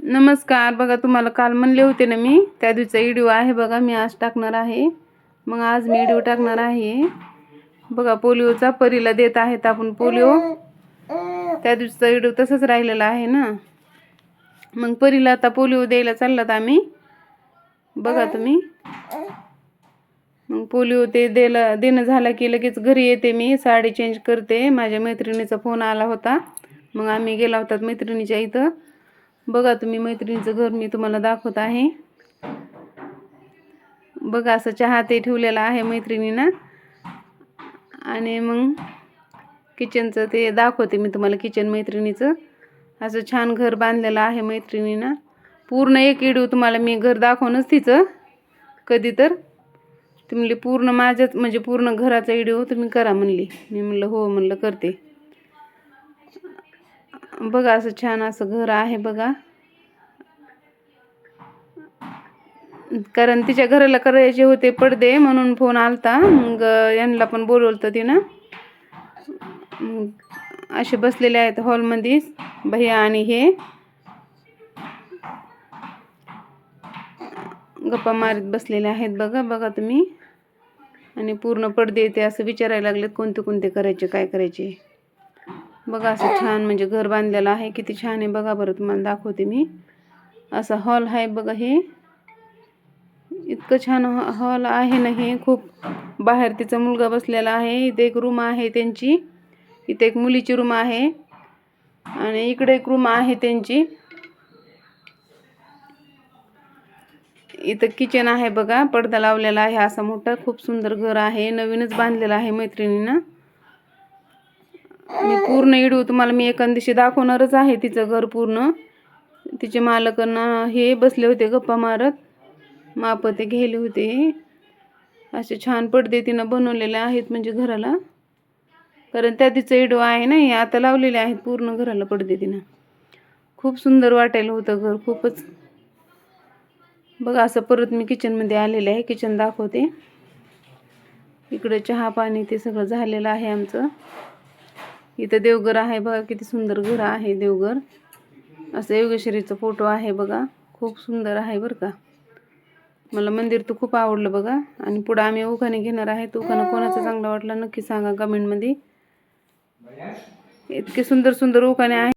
नमस्कार. बघा, तुम्हाला काल म्हणले होते ना मी, त्या दिवसाचा व्हिडिओ आहे बघा, मी आज टाकणार आहे. मग आज मी व्हिडिओ टाकणार आहे बघा, पोलिओचा. परीला देत आहेत आपण पोलिओ. त्या दिवसाचा व्हिडिओ तसंच राहिलेला आहे ना. मग परीला आता पोलिओ द्यायला चाललात आम्ही, बघा तुम्ही. मग पोलिओ ते देणं झालं की लगेच घरी येते मी, साडी चेंज करते. माझ्या मैत्रिणीचा फोन आला होता, मग आम्ही गेला होता मैत्रिणीच्या इथं. बघा तुम्ही, मैत्रिणीचं घर मी तुम्हाला दाखवत आहे. बघा, असं चहा ते ठेवलेला आहे मैत्रिणीनं. आणि मग किचनचं ते दाखवते मी तुम्हाला, किचन मैत्रिणीचं. असं छान घर बांधलेलं आहे मैत्रिणीनं. पूर्ण एक व्हिडिओ तुम्हाला मी घर दाखवूनच तिचं कधी तर. ती म्हणली पूर्ण माझ्याच म्हणजे पूर्ण घराचा व्हिडिओ तुम्ही करा म्हणली. मी म्हणलं हो, म्हणलं करते. बघा, असं छान असं घर आहे बघा. कारण तिच्या घराला करायचे होते पडदे, म्हणून फोन आलता. मग यांना पण बोलवलं तिनं. असे बसलेले आहेत हॉलमध्ये भैया आणि हे गप्पा मारत बसलेले आहेत बघा. बघा तुम्ही. आणि पूर्ण पडदे येते असं विचारायला लागलेत कोणते कोणते करायचे, काय करायचे. बघा, असं छान म्हणजे घर बांधलेलं आहे. किती छान आहे बघा बरं, तुम्हाला दाखवते मी. असा हॉल आहे बघा. हे इतकं छान हॉल आहे ना हे. खूप बाहेर तिचा मुलगा बसलेला आहे. इथे एक रूम आहे त्यांची, इथे एक मुलीची रूम आहे, आणि इकडे एक रूम आहे त्यांची. इथं किचन आहे बघा, पडदा लावलेला आहे असा मोठा. खूप सुंदर घर आहे, नवीनच बांधलेलं आहे मैत्रिणीनं. मी पूर्ण व्हिडिओ तुम्हाला मी एका दिवशी दाखवणारच आहे तिचं घर पूर्ण. तिचे मालकांना हे बसले होते गप्पा मारत, माप ते घ्यायले होते. असे छान पडदे तिनं बनवलेले आहेत म्हणजे घराला. कारण त्या तिचं व्हिडिओ आहे ना, हे आता लावलेले आहेत पूर्ण घराला पडदे तिनं. खूप सुंदर वाटायला होतं घर, खूपच. बघा, असं परत मी किचनमध्ये आलेले आहे. किचन दाखवते. इकडे चहा पाणी ते सगळं झालेलं आहे आमचं. इथं देवघर आहे बघा, किती सुंदर घर आहे देवघर. असं योगेश्वरीचा फोटो आहे बघा, खूप सुंदर आहे बरं का. मला मंदिर तर खूप आवडलं बघा. आणि पुढं आम्ही उखाणे घेणार आहे. तो उखाणा कोणाचा चांगला वाटला नक्की सांगा कमेंटमध्ये. इतके सुंदर सुंदर उखाणे आहे.